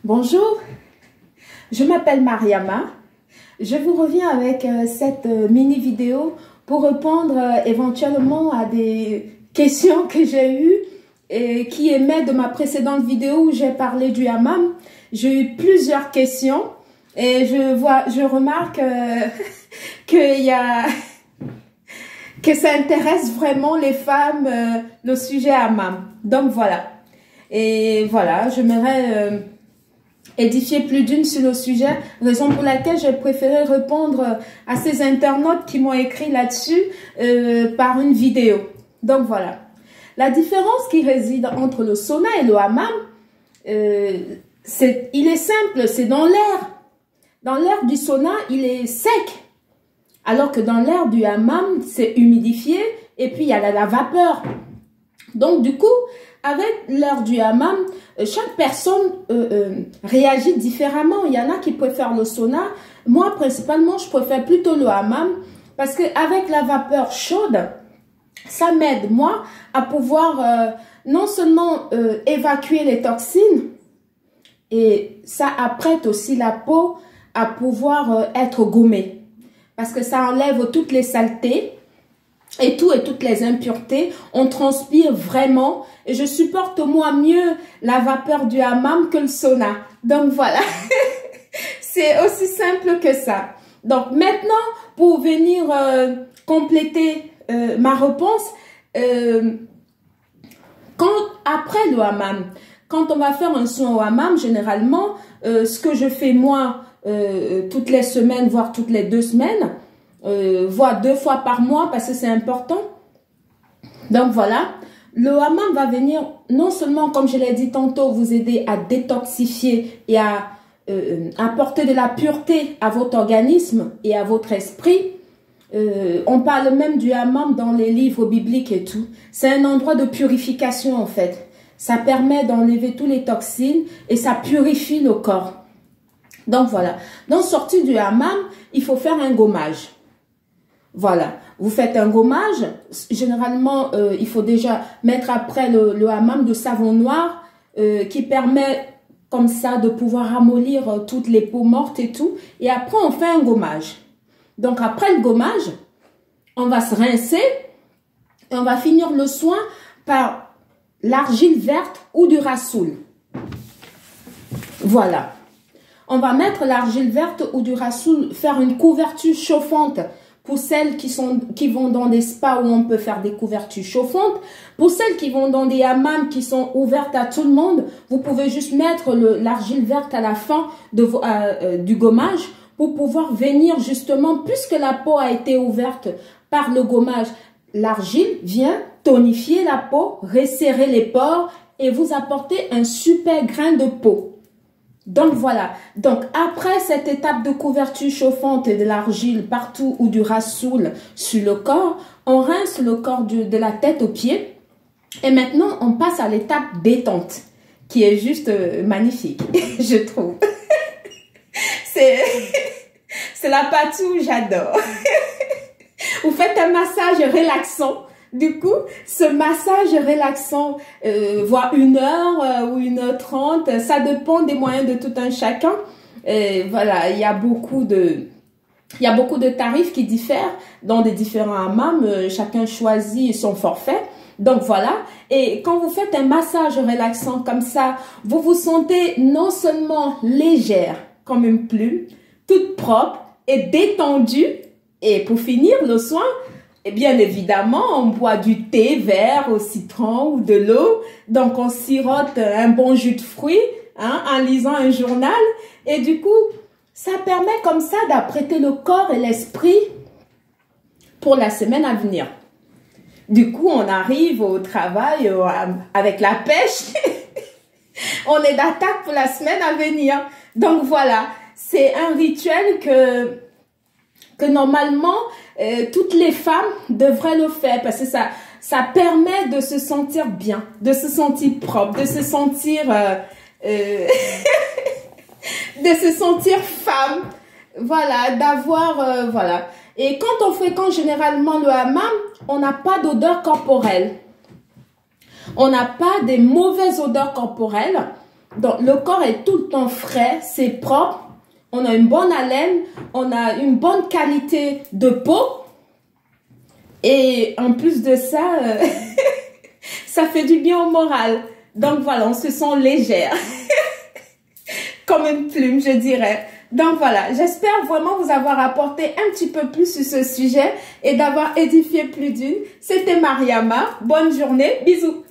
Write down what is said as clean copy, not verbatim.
Bonjour, je m'appelle Mariama. Je vous reviens avec cette mini vidéo pour répondre éventuellement à des questions que j'ai eues et qui émaient de ma précédente vidéo où j'ai parlé du hammam. J'ai eu plusieurs questions et je remarque que ça intéresse vraiment les femmes, le sujet hammam. Donc voilà. Et voilà, j'aimerais édifier plus d'une sur le sujet, raison pour laquelle j'ai préféré répondre à ces internautes qui m'ont écrit là-dessus par une vidéo. Donc voilà. La différence qui réside entre le sauna et le hammam, il est simple, c'est dans l'air. Dans l'air du sauna, il est sec, alors que dans l'air du hammam, c'est humidifié et puis il y a la vapeur. Donc du coup, avec l'air du hammam, chaque personne réagit différemment. Il y en a qui préfèrent le sauna. Moi, principalement, je préfère plutôt le hammam parce qu'avec la vapeur chaude, ça m'aide, moi, à pouvoir non seulement évacuer les toxines, et ça apprête aussi la peau à pouvoir être gommée. Parce que ça enlève toutes les saletés et toutes les impuretés. On transpire vraiment. Et je supporte moi mieux la vapeur du hammam que le sauna. Donc voilà. C'est aussi simple que ça. Donc maintenant, pour venir compléter ma réponse, après le hammam, quand on va faire un soin au hammam, généralement, ce que je fais moi toutes les semaines, voire toutes les 2 semaines, voire 2 fois par mois parce que c'est important. Donc voilà, le hammam va venir non seulement, comme je l'ai dit tantôt, vous aider à détoxifier et à apporter de la pureté à votre organisme et à votre esprit. On parle même du hammam dans les livres bibliques et tout. C'est un endroit de purification en fait. Ça permet d'enlever tous les toxines et ça purifie le corps. Donc voilà, dans sortie du hammam, il faut faire un gommage. Voilà, vous faites un gommage. Généralement, il faut déjà mettre après le hammam de savon noir qui permet comme ça de pouvoir ramollir toutes les peaux mortes et tout. Et après, on fait un gommage. Donc après le gommage, on va se rincer et on va finir le soin par l'argile verte ou du rassoul. Voilà. On va mettre l'argile verte ou du rassoul, faire une couverture chauffante pour celles qui vont dans des spas où on peut faire des couvertures chauffantes. Pour celles qui vont dans des hammams qui sont ouvertes à tout le monde, vous pouvez juste mettre l'argile verte à la fin du gommage pour pouvoir venir justement, puisque la peau a été ouverte par le gommage, l'argile vient tonifier la peau, resserrer les pores et vous apporter un super grain de peau. Donc voilà, donc après cette étape de couverture chauffante et de l'argile partout ou du rassoul sur le corps, on rince le corps de la tête aux pieds et maintenant on passe à l'étape détente qui est juste magnifique, je trouve. C'est la partie où j'adore. Vous faites un massage relaxant. Du coup, ce massage relaxant, voire 1 heure ou 1h30, ça dépend des moyens de tout un chacun. Voilà, il y a beaucoup de tarifs qui diffèrent dans des différents hammams. Chacun choisit son forfait. Donc voilà, et quand vous faites un massage relaxant comme ça, vous vous sentez non seulement légère comme une plume, toute propre et détendue. Et pour finir le soin, et bien évidemment, on boit du thé vert au citron ou de l'eau. Donc, on sirote un bon jus de fruits en lisant un journal. Et du coup, ça permet comme ça d'apprêter le corps et l'esprit pour la semaine à venir. Du coup, on arrive au travail avec la pêche. On est d'attaque pour la semaine à venir. Donc, voilà, c'est un rituel que normalement, toutes les femmes devraient le faire parce que ça permet de se sentir bien, de se sentir propre, de se sentir de se sentir femme, voilà, d'avoir voilà. Et quand on fréquente généralement le hammam, on n'a pas d'odeur corporelle. On n'a pas des mauvaises odeurs corporelles Donc, le corps est tout le temps frais, c'est propre. On a une bonne haleine, on a une bonne qualité de peau. Et en plus de ça, ça fait du bien au moral. Donc voilà, on se sent légère. Comme une plume, je dirais. Donc voilà, j'espère vraiment vous avoir apporté un petit peu plus sur ce sujet et d'avoir édifié plus d'une. C'était Mariama. Bonne journée. Bisous.